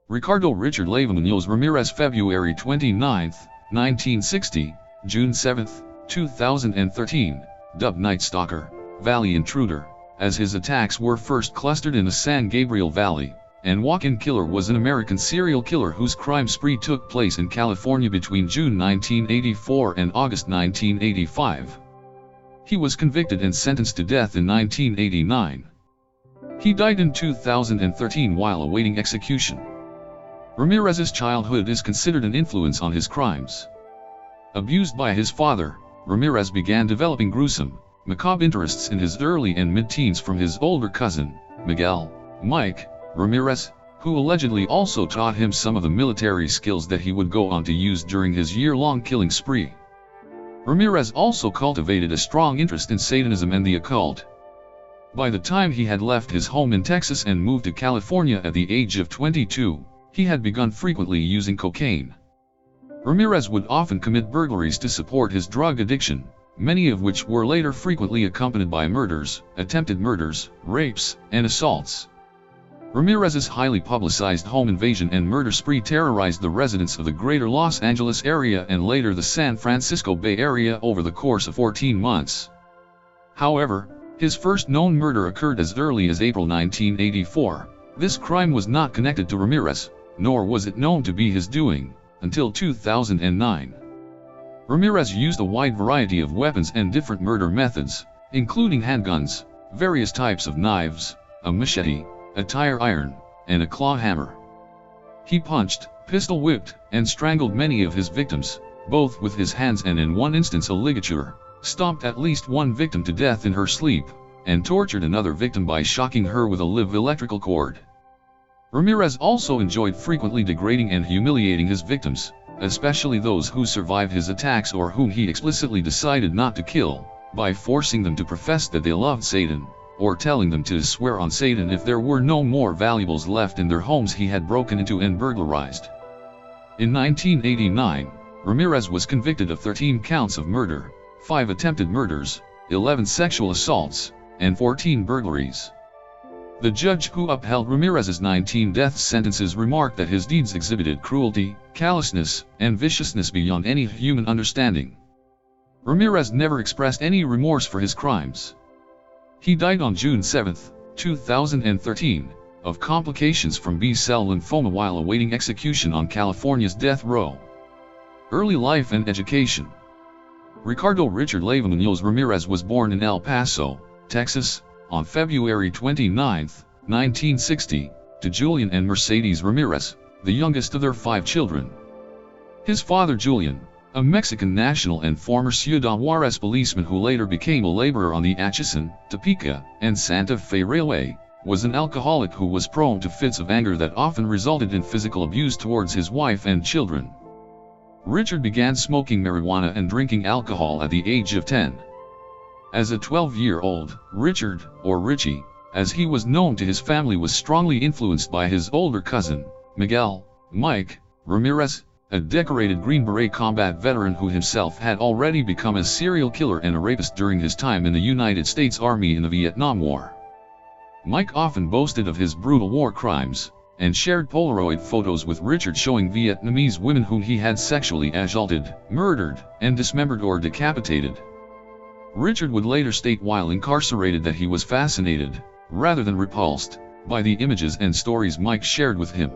Ricardo Richard Munoz Ramirez, February 29, 1960, June 7, 2013, dubbed Night Stalker, Valley Intruder, as his attacks were first clustered in the San Gabriel Valley, and Walk-In Killer was an American serial killer whose crime spree took place in California between June 1984 and August 1985. He was convicted and sentenced to death in 1989. He died in 2013 while awaiting execution. Ramirez's childhood is considered an influence on his crimes. Abused by his father, Ramirez began developing gruesome, macabre interests in his early and mid-teens from his older cousin, Mike Ramirez, who allegedly also taught him some of the military skills that he would go on to use during his year-long killing spree. Ramirez also cultivated a strong interest in Satanism and the occult. By the time he had left his home in Texas and moved to California at the age of 22, he had begun frequently using cocaine. Ramirez would often commit burglaries to support his drug addiction, many of which were later frequently accompanied by murders, attempted murders, rapes, and assaults. Ramirez's highly publicized home invasion and murder spree terrorized the residents of the greater Los Angeles area and later the San Francisco Bay Area over the course of 14 months. However, his first known murder occurred as early as April 1984. This crime was not connected to Ramirez, nor was it known to be his doing, until 2009. Ramirez used a wide variety of weapons and different murder methods, including handguns, various types of knives, a machete, a tire iron, and a claw hammer. He punched, pistol whipped, and strangled many of his victims, both with his hands and in one instance a ligature, stomped at least one victim to death in her sleep, and tortured another victim by shocking her with a live electrical cord. Ramirez also enjoyed frequently degrading and humiliating his victims, especially those who survived his attacks or whom he explicitly decided not to kill, by forcing them to profess that they loved Satan, or telling them to swear on Satan if there were no more valuables left in their homes he had broken into and burglarized. In 1989, Ramirez was convicted of 13 counts of murder, 5 attempted murders, 11 sexual assaults, and 14 burglaries. The judge who upheld Ramirez's 19 death sentences remarked that his deeds exhibited cruelty, callousness, and viciousness beyond any human understanding. Ramirez never expressed any remorse for his crimes. He died on June 7, 2013, of complications from B-cell lymphoma while awaiting execution on California's death row. Early life and education. Ricardo Richard Munoz Ramirez was born in El Paso, Texas, on February 29, 1960, to Julian and Mercedes Ramirez, the youngest of their 5 children. His father Julian, a Mexican national and former Ciudad Juarez policeman who later became a laborer on the Atchison, Topeka, and Santa Fe Railway, was an alcoholic who was prone to fits of anger that often resulted in physical abuse towards his wife and children. Richard began smoking marijuana and drinking alcohol at the age of 10. As a 12-year-old, Richard, or Richie, as he was known to his family, was strongly influenced by his older cousin, Mike Ramirez, a decorated Green Beret combat veteran who himself had already become a serial killer and a rapist during his time in the United States Army in the Vietnam War. Mike often boasted of his brutal war crimes, and shared Polaroid photos with Richard showing Vietnamese women whom he had sexually assaulted, murdered, and dismembered or decapitated. Richard would later state while incarcerated that he was fascinated, rather than repulsed, by the images and stories Mike shared with him.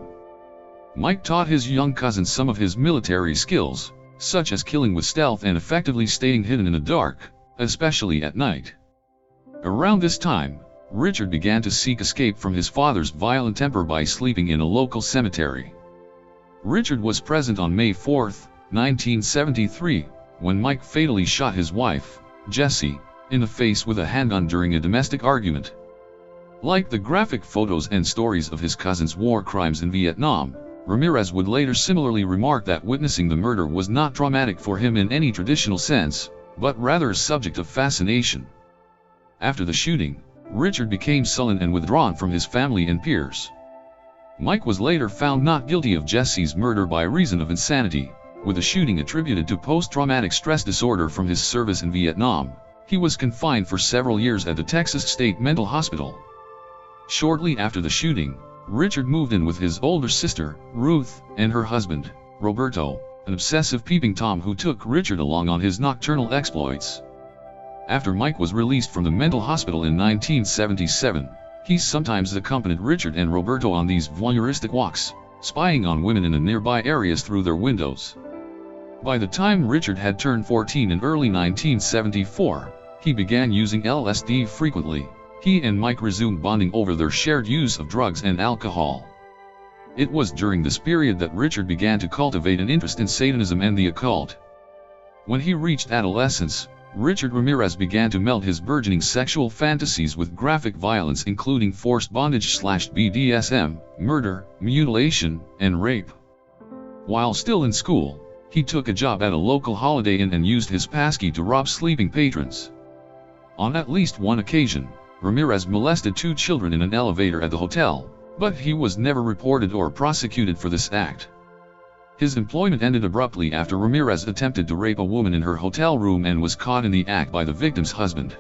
Mike taught his young cousin some of his military skills, such as killing with stealth and effectively staying hidden in the dark, especially at night. Around this time, Richard began to seek escape from his father's violent temper by sleeping in a local cemetery. Richard was present on May 4, 1973, when Mike fatally shot his wife, Jessie, in the face with a handgun during a domestic argument. Like the graphic photos and stories of his cousin's war crimes in Vietnam, Ramirez would later similarly remark that witnessing the murder was not traumatic for him in any traditional sense, but rather a subject of fascination. After the shooting, Richard became sullen and withdrawn from his family and peers. Mike was later found not guilty of Jessie's murder by reason of insanity, with the shooting attributed to post-traumatic stress disorder from his service in Vietnam. He was confined for several years at the Texas State Mental Hospital. Shortly after the shooting, Richard moved in with his older sister, Ruth, and her husband, Roberto, an obsessive peeping Tom who took Richard along on his nocturnal exploits. After Mike was released from the mental hospital in 1977, he sometimes accompanied Richard and Roberto on these voyeuristic walks, spying on women in the nearby areas through their windows. By the time Richard had turned 14 in early 1974, he began using LSD frequently. He and Mike resumed bonding over their shared use of drugs and alcohol. It was during this period that Richard began to cultivate an interest in Satanism and the occult. When he reached adolescence, Richard Ramirez began to meld his burgeoning sexual fantasies with graphic violence including forced bondage/BDSM, murder, mutilation, and rape. While still in school, he took a job at a local Holiday Inn and used his passkey to rob sleeping patrons. On at least one occasion, Ramirez molested 2 children in an elevator at the hotel, but he was never reported or prosecuted for this act. His employment ended abruptly after Ramirez attempted to rape a woman in her hotel room and was caught in the act by the victim's husband.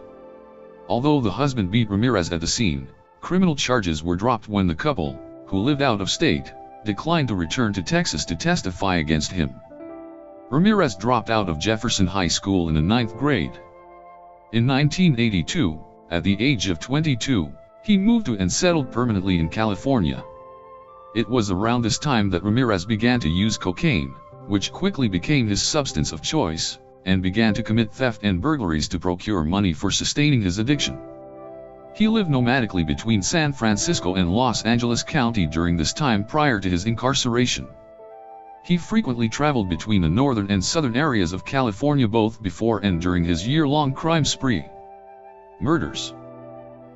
Although the husband beat Ramirez at the scene, criminal charges were dropped when the couple, who lived out of state, declined to return to Texas to testify against him. Ramirez dropped out of Jefferson High School in the 9th grade. In 1982, at the age of 22, he moved to and settled permanently in California. It was around this time that Ramirez began to use cocaine, which quickly became his substance of choice, and began to commit theft and burglaries to procure money for sustaining his addiction. He lived nomadically between San Francisco and Los Angeles County during this time prior to his incarceration. He frequently traveled between the northern and southern areas of California both before and during his year-long crime spree. Murders.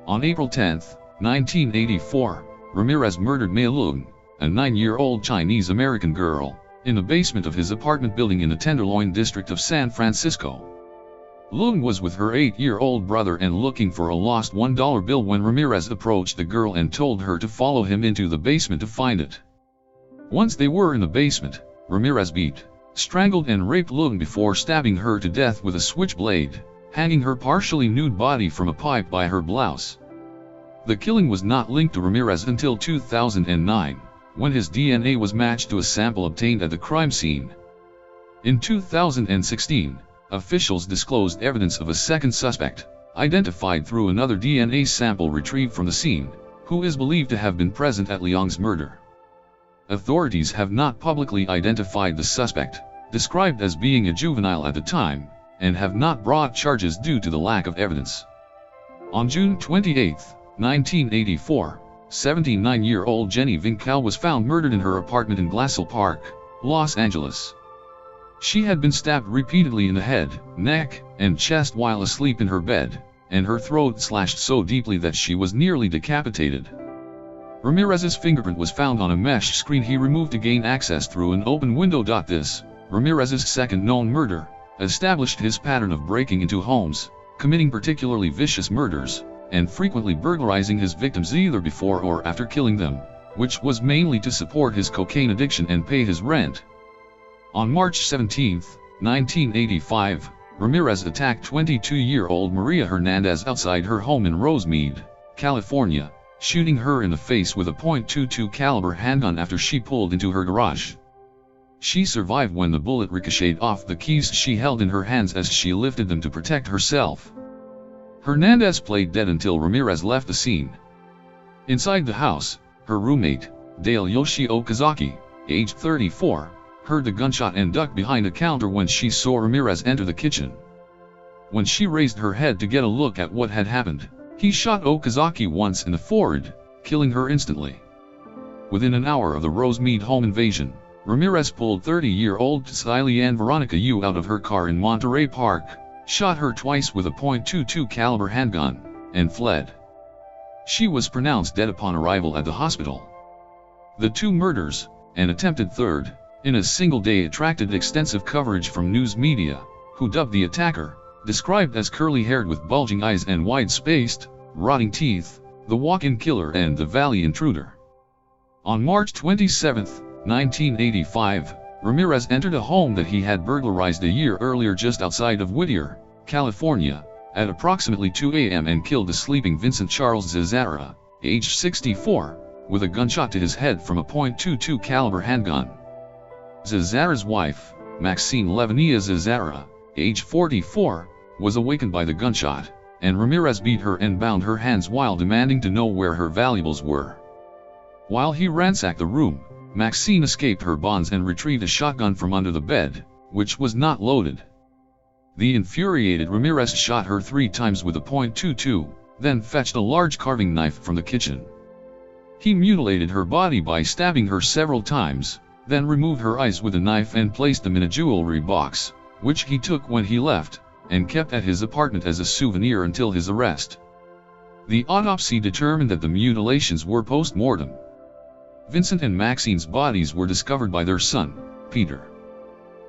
On April 10, 1984, Ramirez murdered Mei Lung, a 9-year-old Chinese-American girl, in the basement of his apartment building in the Tenderloin district of San Francisco. Lung was with her 8-year-old brother and looking for a lost $1 bill when Ramirez approached the girl and told her to follow him into the basement to find it. Once they were in the basement, Ramirez beat, strangled and raped Lung before stabbing her to death with a switchblade, hanging her partially nude body from a pipe by her blouse. The killing was not linked to Ramirez until 2009, when his DNA was matched to a sample obtained at the crime scene. In 2016, officials disclosed evidence of a second suspect, identified through another DNA sample retrieved from the scene, who is believed to have been present at Leong's murder. Authorities have not publicly identified the suspect, described as being a juvenile at the time, and have not brought charges due to the lack of evidence. On June 28, 1984, 79-year-old Jenny Vincal was found murdered in her apartment in Glassell Park, Los Angeles. She had been stabbed repeatedly in the head, neck, and chest while asleep in her bed, and her throat slashed so deeply that she was nearly decapitated. Ramirez's fingerprint was found on a mesh screen he removed to gain access through an open window. This, Ramirez's second known murder, established his pattern of breaking into homes, committing particularly vicious murders, and frequently burglarizing his victims either before or after killing them, which was mainly to support his cocaine addiction and pay his rent. On March 17, 1985, Ramirez attacked 22-year-old Maria Hernandez outside her home in Rosemead, California, shooting her in the face with a .22 caliber handgun after she pulled into her garage. She survived when the bullet ricocheted off the keys she held in her hands as she lifted them to protect herself. Hernandez played dead until Ramirez left the scene. Inside the house, her roommate, Dale Yoshi Okazaki, aged 34, heard the gunshot and ducked behind a counter when she saw Ramirez enter the kitchen. When she raised her head to get a look at what had happened, he shot Okazaki once in the forehead, killing her instantly. Within an hour of the Rosemead home invasion, Ramirez pulled 30-year-old Tsai-Lian Veronica Yu out of her car in Monterey Park, shot her twice with a .22 caliber handgun, and fled. She was pronounced dead upon arrival at the hospital. The two murders, and attempted third, in a single day attracted extensive coverage from news media, who dubbed the attacker, described as curly-haired with bulging eyes and wide-spaced, rotting teeth, the walk-in killer and the Valley Intruder. On March 27, 1985, Ramirez entered a home that he had burglarized a year earlier just outside of Whittier, California, at approximately 2 a.m. and killed the sleeping Vincent Charles Zazara, aged 64, with a gunshot to his head from a .22 caliber handgun. Zazara's wife, Maxine Levania Zazara, age 44, was awakened by the gunshot, and Ramirez beat her and bound her hands while demanding to know where her valuables were. While he ransacked the room, Maxine escaped her bonds and retrieved a shotgun from under the bed, which was not loaded. The infuriated Ramirez shot her 3 times with a .22, then fetched a large carving knife from the kitchen. He mutilated her body by stabbing her several times, then removed her eyes with a knife and placed them in a jewelry box, which he took when he left, and kept at his apartment as a souvenir until his arrest. The autopsy determined that the mutilations were post-mortem. Vincent and Maxine's bodies were discovered by their son, Peter.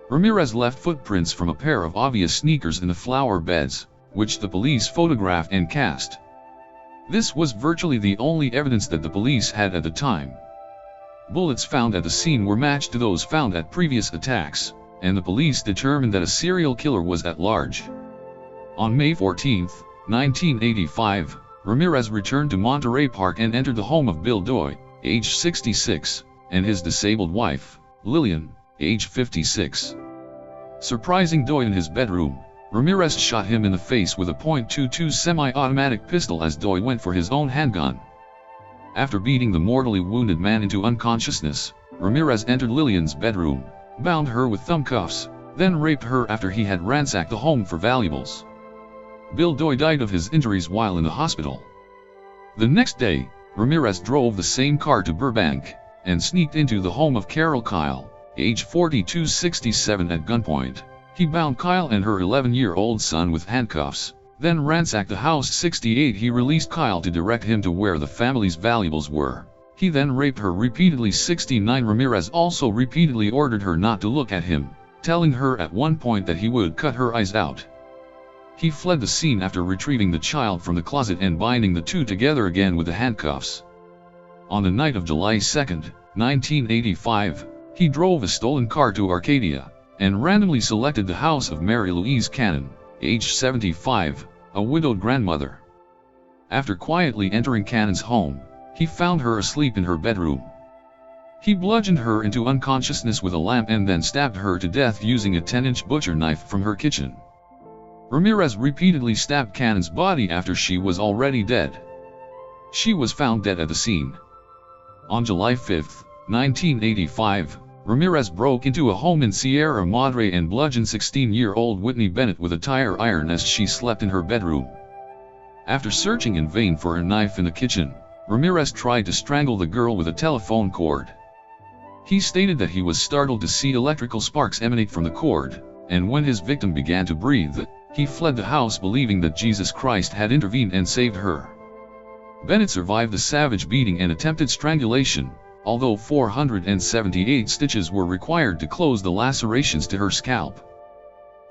Ramirez left footprints from a pair of obvious sneakers in the flower beds, which the police photographed and cast. This was virtually the only evidence that the police had at the time. Bullets found at the scene were matched to those found at previous attacks, and the police determined that a serial killer was at large. On May 14, 1985, Ramirez returned to Monterey Park and entered the home of Bill Doy, age 66, and his disabled wife, Lillian, age 56. Surprising Doy in his bedroom, Ramirez shot him in the face with a .22 semi-automatic pistol as Doy went for his own handgun. After beating the mortally wounded man into unconsciousness, Ramirez entered Lillian's bedroom, bound her with thumb cuffs, then raped her after he had ransacked the home for valuables. Bill Doy died of his injuries while in the hospital. The next day, Ramirez drove the same car to Burbank, and sneaked into the home of Carol Kyle, age 42-67 at gunpoint. He bound Kyle and her 11-year-old son with handcuffs, then ransacked the house 68. He released Kyle to direct him to where the family's valuables were. He then raped her repeatedly. 69 Ramirez also repeatedly ordered her not to look at him, telling her at one point that he would cut her eyes out. He fled the scene after retrieving the child from the closet and binding the two together again with the handcuffs. On the night of July 2, 1985, he drove a stolen car to Arcadia, and randomly selected the house of Mary Louise Cannon, age 75, a widowed grandmother. After quietly entering Cannon's home, he found her asleep in her bedroom. He bludgeoned her into unconsciousness with a lamp and then stabbed her to death using a 10-inch butcher knife from her kitchen. Ramirez repeatedly stabbed Cannon's body after she was already dead. She was found dead at the scene. On July 5, 1985, Ramirez broke into a home in Sierra Madre and bludgeoned 16-year-old Whitney Bennett with a tire iron as she slept in her bedroom. After searching in vain for a knife in the kitchen, Ramirez tried to strangle the girl with a telephone cord. He stated that he was startled to see electrical sparks emanate from the cord, and when his victim began to breathe, he fled the house believing that Jesus Christ had intervened and saved her. Bennett survived the savage beating and attempted strangulation, although 478 stitches were required to close the lacerations to her scalp.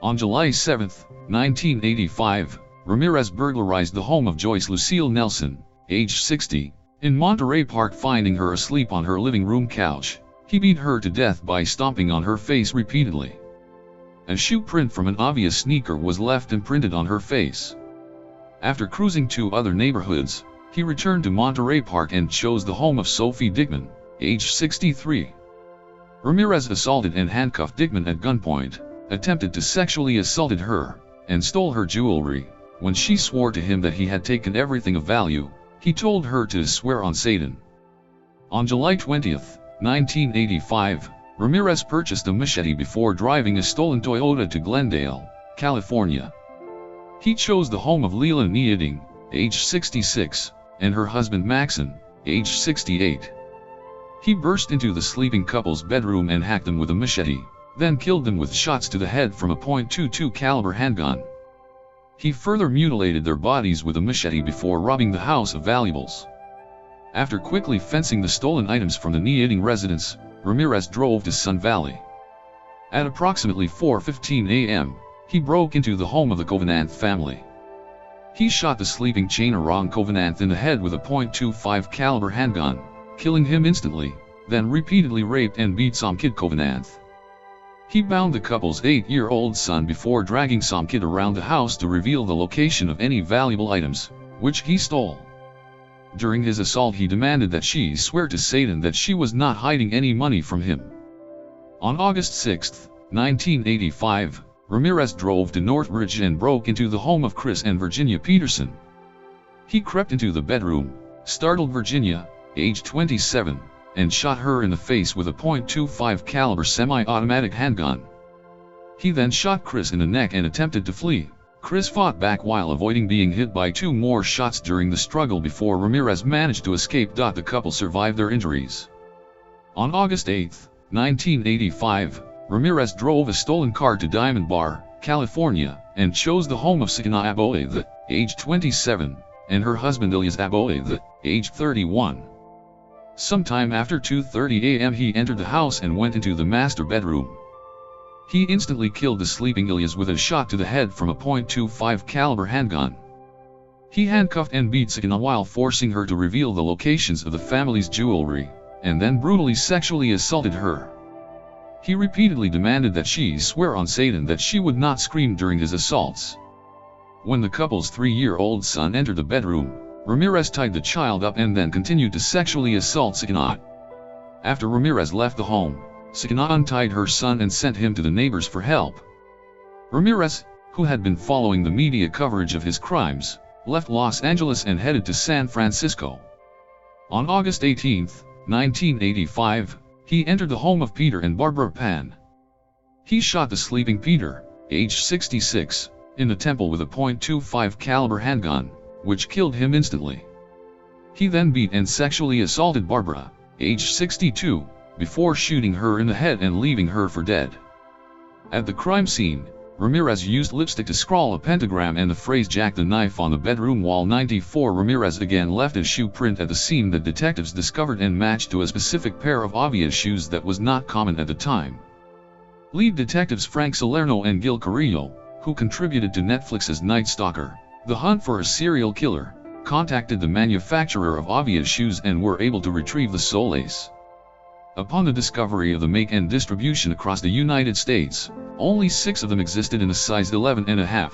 On July 7, 1985, Ramirez burglarized the home of Joyce Lucille Nelson, age 60, in Monterey Park. Finding her asleep on her living room couch, he beat her to death by stomping on her face repeatedly. A shoe print from an obvious sneaker was left imprinted on her face. After cruising to other neighborhoods, he returned to Monterey Park and chose the home of Sophie Dickman, age 63. Ramirez assaulted and handcuffed Dickman at gunpoint, attempted to sexually assault her, and stole her jewelry. When she swore to him that he had taken everything of value, he told her to swear on Satan. On July 20, 1985, Ramirez purchased a machete before driving a stolen Toyota to Glendale, California. He chose the home of Leila Needing, age 66, and her husband Maxon, age 68. He burst into the sleeping couple's bedroom and hacked them with a machete, then killed them with shots to the head from a .22 caliber handgun. He further mutilated their bodies with a machete before robbing the house of valuables. After quickly fencing the stolen items from the Needing residence, Ramirez drove to Sun Valley. At approximately 4:15 a.m., he broke into the home of the Covenant family. He shot the sleeping Chainarong Covenant in the head with a .25 caliber handgun, killing him instantly, then repeatedly raped and beat Somkid Covenant. He bound the couple's 8-year-old son before dragging Somkid around the house to reveal the location of any valuable items, which he stole. During his assault he demanded that she swear to Satan that she was not hiding any money from him. On August 6, 1985, Ramirez drove to Northridge and broke into the home of Chris and Virginia Peterson. He crept into the bedroom, startled Virginia, age 27, and shot her in the face with a .25 caliber semi-automatic handgun. He then shot Chris in the neck and attempted to flee. Chris fought back while avoiding being hit by 2 more shots during the struggle before Ramirez managed to escape. The couple survived their injuries. On August 8, 1985, Ramirez drove a stolen car to Diamond Bar, California, and chose the home of Sakina Aboed, age 27, and her husband Ilyas Aboed, age 31. Sometime after 2:30 a.m. he entered the house and went into the master bedroom. He instantly killed the sleeping Ilyas with a shot to the head from a .25 caliber handgun. He handcuffed and beat Sakina while forcing her to reveal the locations of the family's jewelry, and then brutally sexually assaulted her. He repeatedly demanded that she swear on Satan that she would not scream during his assaults. When the couple's 3-year-old son entered the bedroom, Ramirez tied the child up and then continued to sexually assault Sakina. After Ramirez left the home, Sakina untied her son and sent him to the neighbors for help. Ramirez, who had been following the media coverage of his crimes, left Los Angeles and headed to San Francisco. On August 18, 1985, he entered the home of Peter and Barbara Pan. He shot the sleeping Peter, age 66, in the temple with a .25 caliber handgun, which killed him instantly. He then beat and sexually assaulted Barbara, age 62, before shooting her in the head and leaving her for dead. At the crime scene, Ramirez used lipstick to scrawl a pentagram and the phrase "Jack the Knife" on the bedroom wall. 94 Ramirez again left a shoe print at the scene that detectives discovered and matched to a specific pair of obvious shoes that was not common at the time. Lead detectives Frank Salerno and Gil Carrillo, who contributed to Netflix's Night Stalker, The Hunt for a Serial Killer, contacted the manufacturer of obvious shoes and were able to retrieve the soles. Upon the discovery of the make and distribution across the United States, only 6 of them existed in a size 11.5.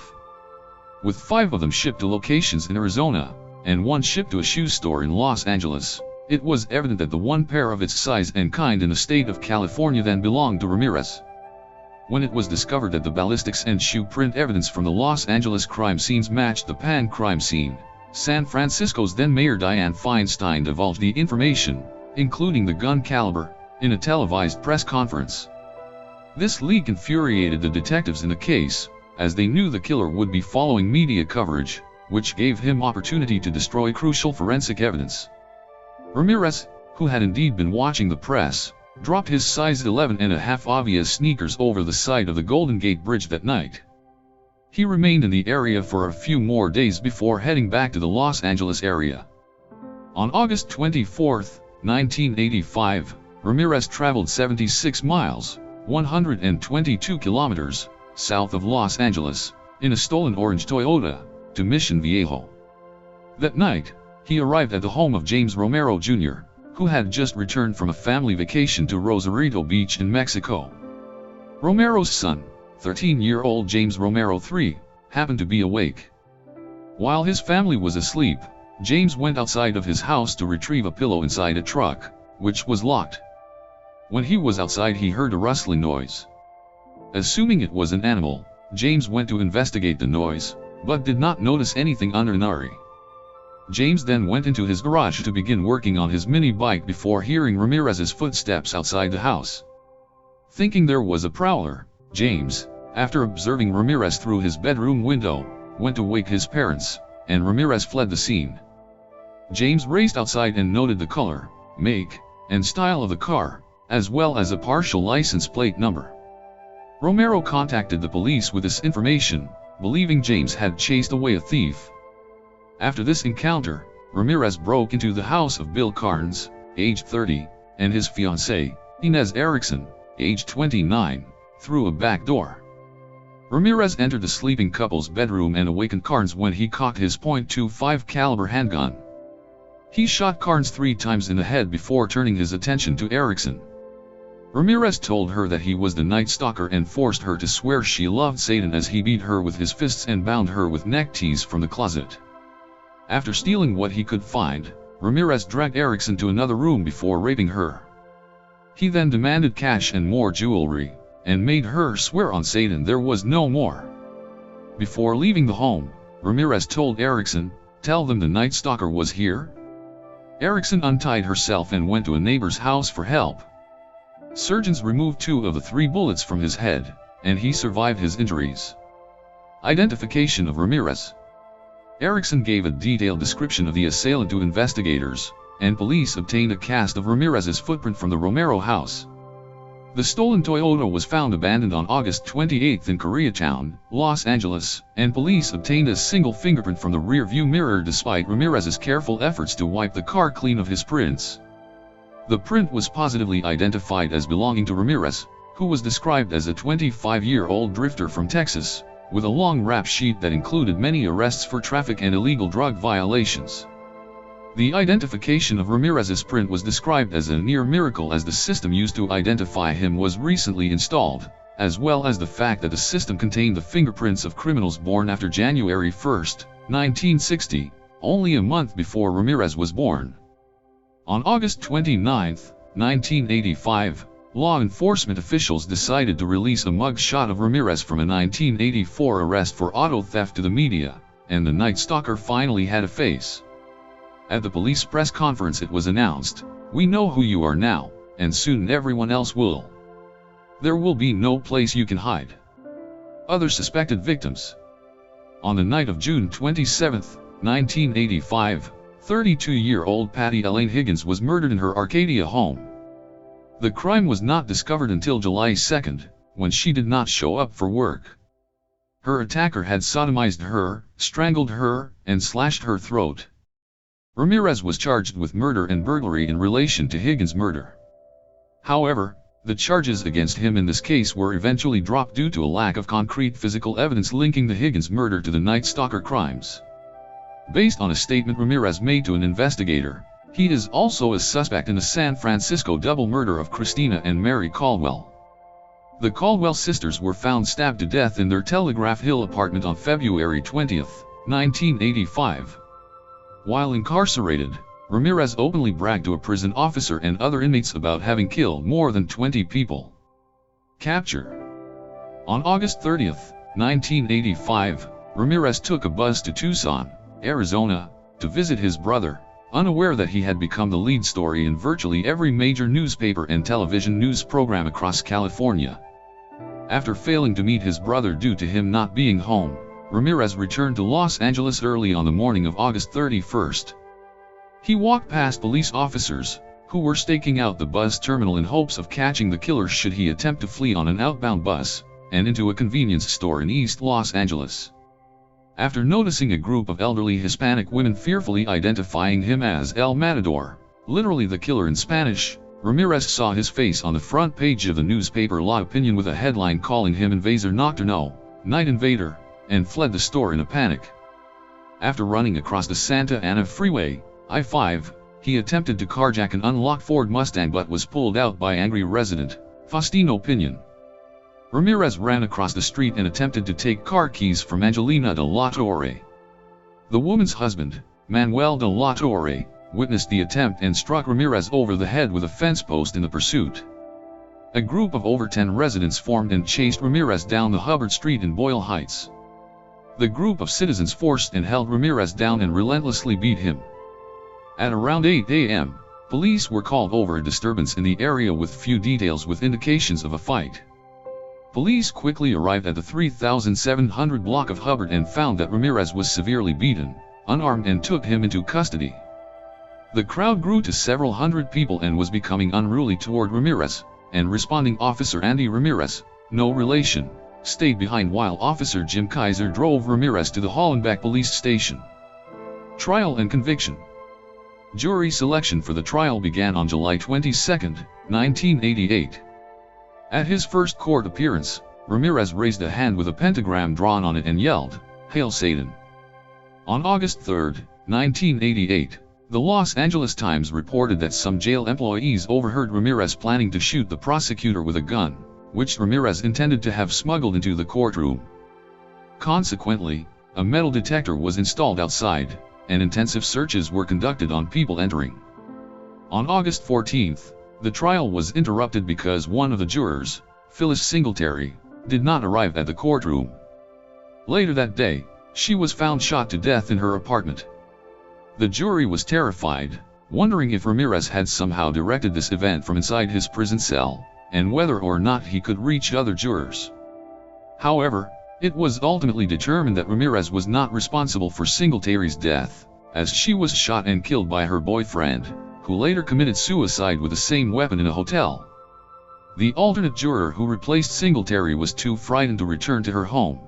With 5 of them shipped to locations in Arizona, and 1 shipped to a shoe store in Los Angeles, it was evident that the 1 pair of its size and kind in the state of California then belonged to Ramirez. When it was discovered that the ballistics and shoe print evidence from the Los Angeles crime scenes matched the Pan crime scene, San Francisco's then Mayor Dianne Feinstein divulged the information, including the gun caliber, in a televised press conference. This leak infuriated the detectives in the case, as they knew the killer would be following media coverage, which gave him opportunity to destroy crucial forensic evidence. Ramirez, who had indeed been watching the press, dropped his size 11.5 obvious sneakers over the side of the Golden Gate Bridge that night. He remained in the area for a few more days before heading back to the Los Angeles area. On August 24, 1985, Ramirez traveled 76 miles, 122 kilometers, south of Los Angeles, in a stolen orange Toyota, to Mission Viejo. That night, he arrived at the home of James Romero Jr., who had just returned from a family vacation to Rosarito Beach in Mexico. Romero's son, 13-year-old James Romero III, happened to be awake. While his family was asleep, James went outside of his house to retrieve a pillow inside a truck, which was locked. When he was outside he heard a rustling noise. Assuming it was an animal, James went to investigate the noise, but did not notice anything ordinary. James then went into his garage to begin working on his mini bike before hearing Ramirez's footsteps outside the house. Thinking there was a prowler, James, after observing Ramirez through his bedroom window, went to wake his parents, and Ramirez fled the scene. James raced outside and noted the color, make, and style of the car, as well as a partial license plate number. Romero contacted the police with this information, believing James had chased away a thief. After this encounter, Ramirez broke into the house of Bill Carnes, age 30, and his fiancée, Inez Erickson, age 29, through a back door. Ramirez entered the sleeping couple's bedroom and awakened Carnes when he cocked his .25 caliber handgun. He shot Carnes 3 times in the head before turning his attention to Erickson. Ramirez told her that he was the Night Stalker and forced her to swear she loved Satan as he beat her with his fists and bound her with neck tees from the closet. After stealing what he could find, Ramirez dragged Erickson to another room before raping her. He then demanded cash and more jewelry, and made her swear on Satan there was no more. Before leaving the home, Ramirez told Erickson, "Tell them the Night Stalker was here." Erickson untied herself and went to a neighbor's house for help. Surgeons removed 2 of the 3 bullets from his head, and he survived his injuries. Identification of Ramirez. Erickson gave a detailed description of the assailant to investigators, and police obtained a cast of Ramirez's footprint from the Romero house. The stolen Toyota was found abandoned on August 28 in Koreatown, Los Angeles, and police obtained a single fingerprint from the rear-view mirror despite Ramirez's careful efforts to wipe the car clean of his prints. The print was positively identified as belonging to Ramirez, who was described as a 25-year-old drifter from Texas, with a long rap sheet that included many arrests for traffic and illegal drug violations. The identification of Ramirez's print was described as a near miracle as the system used to identify him was recently installed, as well as the fact that the system contained the fingerprints of criminals born after January 1, 1960, only a month before Ramirez was born. On August 29, 1985, law enforcement officials decided to release a mug-shot of Ramirez from a 1984 arrest for auto theft to the media, and the Night Stalker finally had a face. At the police press conference it was announced, "We know who you are now, and soon everyone else will. There will be no place you can hide." Other suspected victims. On the night of June 27, 1985, 32-year-old Patty Elaine Higgins was murdered in her Arcadia home. The crime was not discovered until July 2, when she did not show up for work. Her attacker had sodomized her, strangled her, and slashed her throat. Ramirez was charged with murder and burglary in relation to Higgins' murder. However, the charges against him in this case were eventually dropped due to a lack of concrete physical evidence linking the Higgins murder to the Night Stalker crimes. Based on a statement Ramirez made to an investigator, he is also a suspect in the San Francisco double murder of Christina and Mary Caldwell. The Caldwell sisters were found stabbed to death in their Telegraph Hill apartment on February 20, 1985. While incarcerated, Ramirez openly bragged to a prison officer and other inmates about having killed more than 20 people. Capture. On August 30, 1985, Ramirez took a bus to Tucson, Arizona, to visit his brother, unaware that he had become the lead story in virtually every major newspaper and television news program across California. After failing to meet his brother due to him not being home, Ramirez returned to Los Angeles early on the morning of August 31. He walked past police officers, who were staking out the bus terminal in hopes of catching the killer should he attempt to flee on an outbound bus, and into a convenience store in East Los Angeles. After noticing a group of elderly Hispanic women fearfully identifying him as El Matador, literally the killer in Spanish, Ramirez saw his face on the front page of the newspaper La Opinion with a headline calling him Invasor Nocturno, Night Invader, and fled the store in a panic. After running across the Santa Ana Freeway, I-5, he attempted to carjack an unlocked Ford Mustang but was pulled out by angry resident, Faustino Pinion. Ramirez ran across the street and attempted to take car keys from Angelina de la Torre. The woman's husband, Manuel de la Torre, witnessed the attempt and struck Ramirez over the head with a fence post in the pursuit. A group of over 10 residents formed and chased Ramirez down the Hubbard Street in Boyle Heights. The group of citizens forced and held Ramirez down and relentlessly beat him. At around 8 a.m., police were called over a disturbance in the area with few details with indications of a fight. Police quickly arrived at the 3700 block of Hubbard and found that Ramirez was severely beaten, unarmed, and took him into custody. The crowd grew to several hundred people and was becoming unruly toward Ramirez, and responding officer Andy Ramirez, no relation, stayed behind while Officer Jim Kaiser drove Ramirez to the Hollenbeck police station. Trial and conviction. Jury selection for the trial began on July 22, 1988. At his first court appearance, Ramirez raised a hand with a pentagram drawn on it and yelled, "Hail Satan!" On August 3, 1988, the Los Angeles Times reported that some jail employees overheard Ramirez planning to shoot the prosecutor with a gun, which Ramirez intended to have smuggled into the courtroom. Consequently, a metal detector was installed outside, and intensive searches were conducted on people entering. On August 14th, the trial was interrupted because one of the jurors, Phyllis Singletary, did not arrive at the courtroom. Later that day, she was found shot to death in her apartment. The jury was terrified, wondering if Ramirez had somehow directed this event from inside his prison cell, and whether or not he could reach other jurors. However, it was ultimately determined that Ramirez was not responsible for Singletary's death, as she was shot and killed by her boyfriend, who later committed suicide with the same weapon in a hotel. The alternate juror who replaced Singletary was too frightened to return to her home.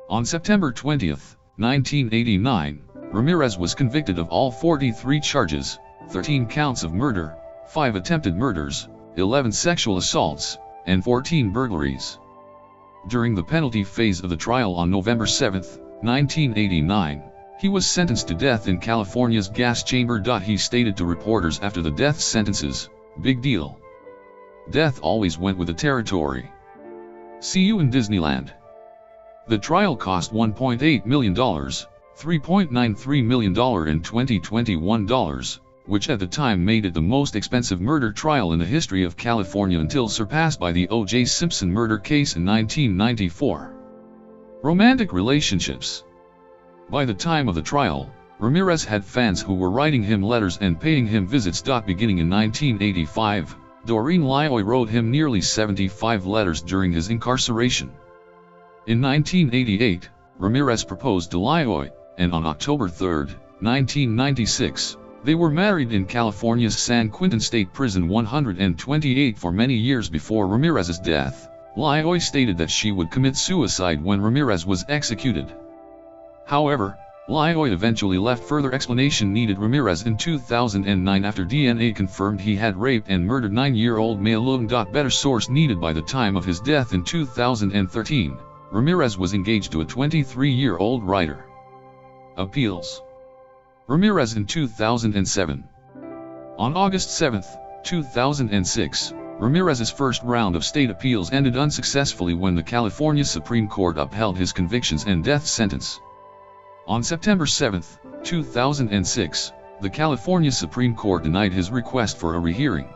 On September 20, 1989, Ramirez was convicted of all 43 charges, 13 counts of murder, 5 attempted murders, 11 sexual assaults, and 14 burglaries. During the penalty phase of the trial on November 7, 1989, he was sentenced to death in California's gas chamber. He stated to reporters after the death sentences, "Big deal. Death always went with the territory. See you in Disneyland." The trial cost $1.8 million, $3.93 million in 2021 dollars, which at the time made it the most expensive murder trial in the history of California until surpassed by the O.J. Simpson murder case in 1994. Romantic relationships. By the time of the trial, Ramirez had fans who were writing him letters and paying him visits. Beginning in 1985, Doreen Lioy wrote him nearly 75 letters during his incarceration. In 1988, Ramirez proposed to Lioy, and on October 3, 1996, they were married in California's San Quentin State Prison 128 for many years before Ramirez's death. Lioy stated that she would commit suicide when Ramirez was executed. However, Lioy eventually left further explanation needed. Ramirez in 2009 after DNA confirmed he had raped and murdered 9-year-old male. Better source needed. By the time of his death in 2013, Ramirez was engaged to a 23-year-old writer. Appeals. Ramirez in 2007. On August 7, 2006, Ramirez's first round of state appeals ended unsuccessfully when the California Supreme Court upheld his convictions and death sentence. On September 7, 2006, the California Supreme Court denied his request for a rehearing.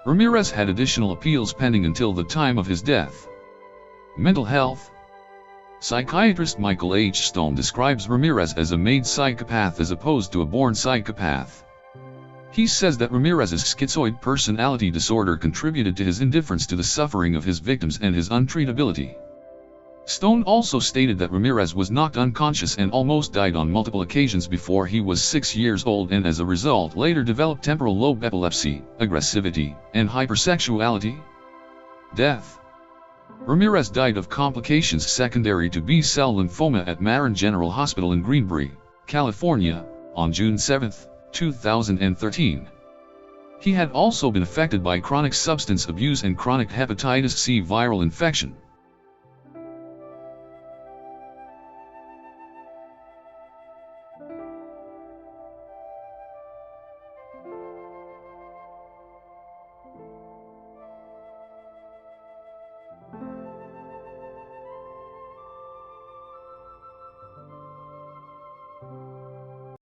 Ramirez had additional appeals pending until the time of his death. Mental health. Psychiatrist Michael H. Stone describes Ramirez as a made psychopath as opposed to a born psychopath. He says that Ramirez's schizoid personality disorder contributed to his indifference to the suffering of his victims and his untreatability. Stone also stated that Ramirez was knocked unconscious and almost died on multiple occasions before he was 6 years old, and as a result later developed temporal lobe epilepsy, aggressivity, and hypersexuality. Death. Ramirez died of complications secondary to B-cell lymphoma at Marin General Hospital in Greenbury, California, on June 7, 2013. He had also been affected by chronic substance abuse and chronic hepatitis C viral infection.